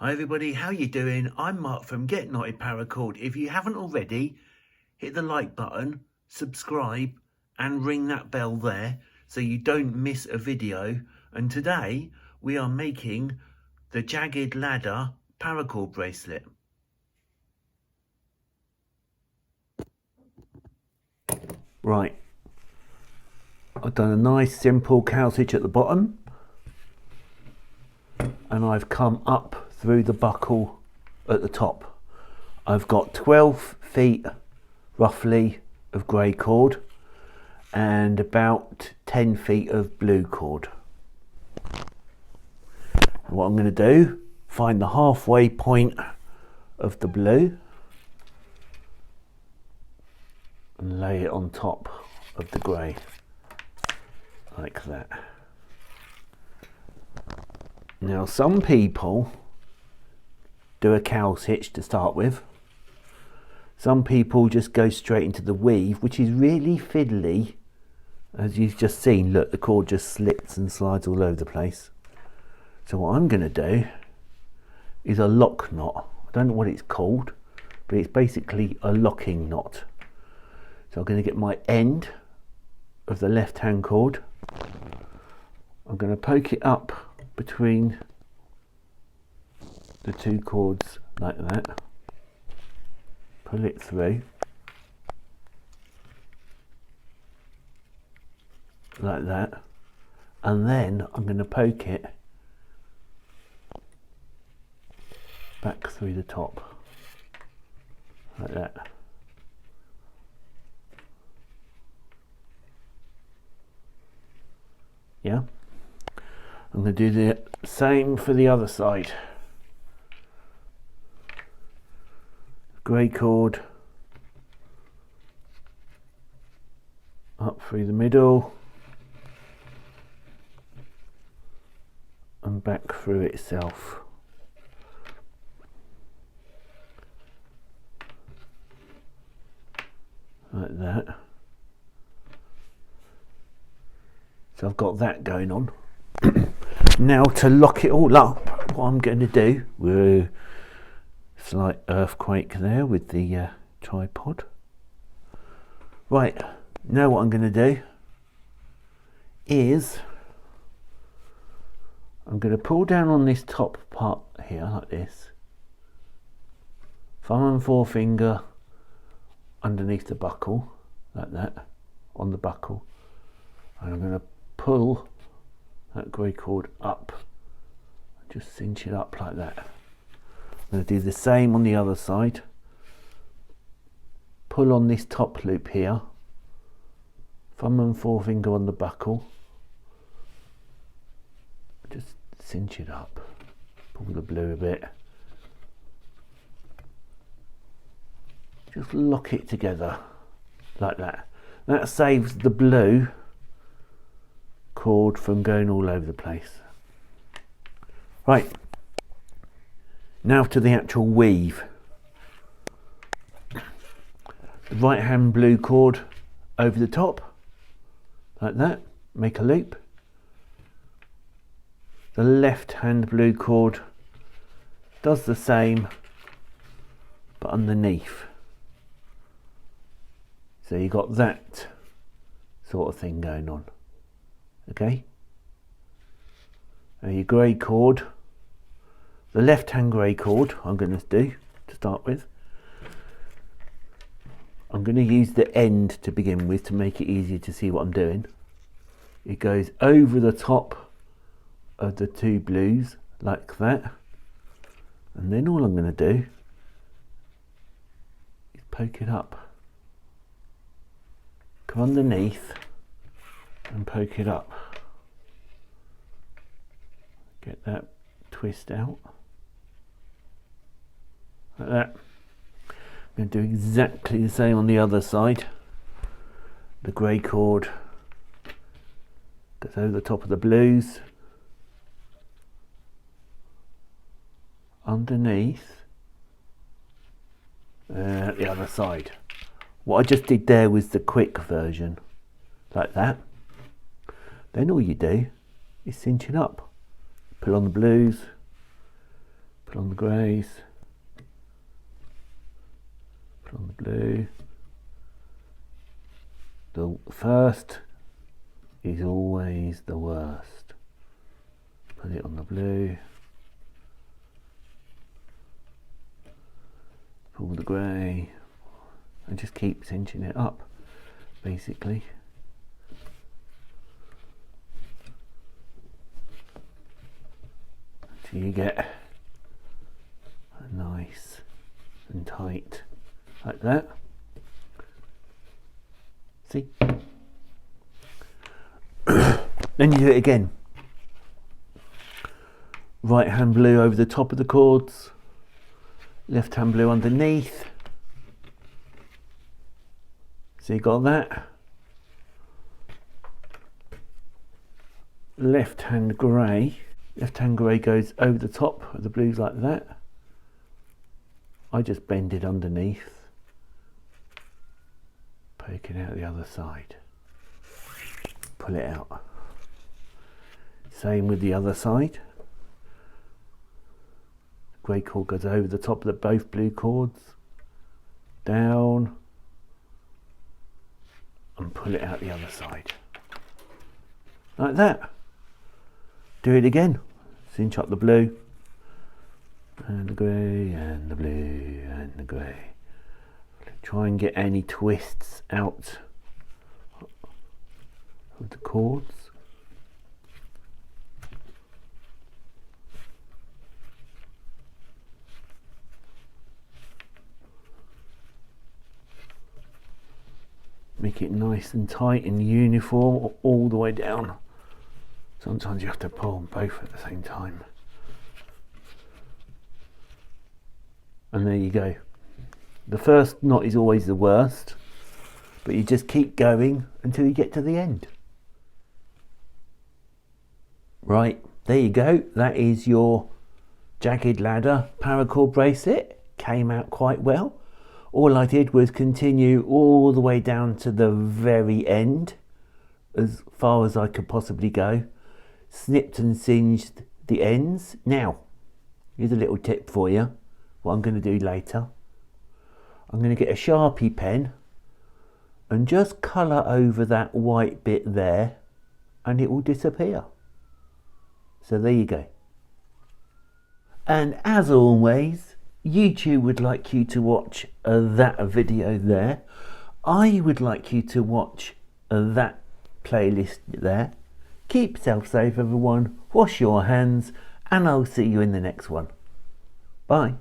Hi everybody, how you doing? I'm Mark from Jagged Ladder Paracord. If you haven't already, hit the like button, subscribe and ring that bell there so you don't miss a video. And today we are making the Jagged Ladder Paracord Bracelet. Right, I've done a nice simple cow stitch at the bottom and I've come up through the buckle at the top. I've got 12 feet roughly of grey cord and about 10 feet of blue cord. And what I'm going to do, find the halfway point of the blue and lay it on top of the grey like that. Now some people do a cow stitch to start with. Some people just go straight into the weave, which is really fiddly. As you've just seen, look, the cord just slits and slides all over the place. So what I'm going to do is a lock knot. I don't know what it's called, but it's basically a locking knot. So I'm going to get my end of the left hand cord. I'm going to poke it up between the two cords like that, pull it through like that, and then I'm going to poke it back through the top like that. Yeah, I'm going to do the same for the other side. Grey cord up through the middle and back through itself like that. So I've got that going on. Now to lock it all up, what I'm going to do, slight earthquake there with the tripod. Right, now what I'm going to do is I'm going to pull down on this top part here like this, thumb and forefinger underneath the buckle like that, on the buckle, and I'm going to pull that grey cord up, just cinch it up like that. I'm going to do the same on the other side. Pull on this top loop here, thumb and forefinger on the buckle, just cinch it up, pull the blue a bit, just lock it together like that. That saves the blue cord from going all over the place. Right, now to the actual weave. The right hand blue cord over the top like that, make a loop. The left hand blue cord does the same but underneath. So you got that sort of thing going on. Okay, and your grey cord, the left hand grey cord I'm going to do to start with. I'm going to use the end to begin with to make it easier to see what I'm doing. It goes over the top of the two blues like that, and then all I'm going to do is poke it up, come underneath and poke it up, get that twist out like that. I'm going to do exactly the same on the other side. The grey cord goes over the top of the blues, underneath, the other side. What I just did there was the quick version, like that. Then all you do is cinch it up, pull on the blues, put put on the greys, put on the blue. The first is always the worst. Put it on the blue, pull the grey, and just keep cinching it up, basically. Until you get a nice and tight, like that. See? Then you do it again. Right hand blue over the top of the cords, left hand blue underneath. So you got that. Left hand grey goes over the top of the blues like that. I just bend it underneath, poking out the other side, pull it out. Same with the other side. Grey cord goes over the top of the both blue cords, down, and pull it out the other side, like that. Do it again. Cinch up the blue and the grey and the blue and the grey. Try and get any twists out of the cords. Make it nice and tight and uniform all the way down. Sometimes you have to pull them both at the same time. And there you go. The first knot is always the worst, but you just keep going until you get to the end. Right, there you go. That is your Jagged Ladder Paracord bracelet. Came out quite well. All I did was continue all the way down to the very end, as far as I could possibly go. Snipped and singed the ends. Now, here's a little tip for you, what I'm going to do later. I'm going to get a Sharpie pen and just colour over that white bit there, and it will disappear. So there you go. And as always, YouTube would like you to watch that video there. I would like you to watch that playlist there. Keep yourself safe, everyone. Wash your hands, and I'll see you in the next one. Bye.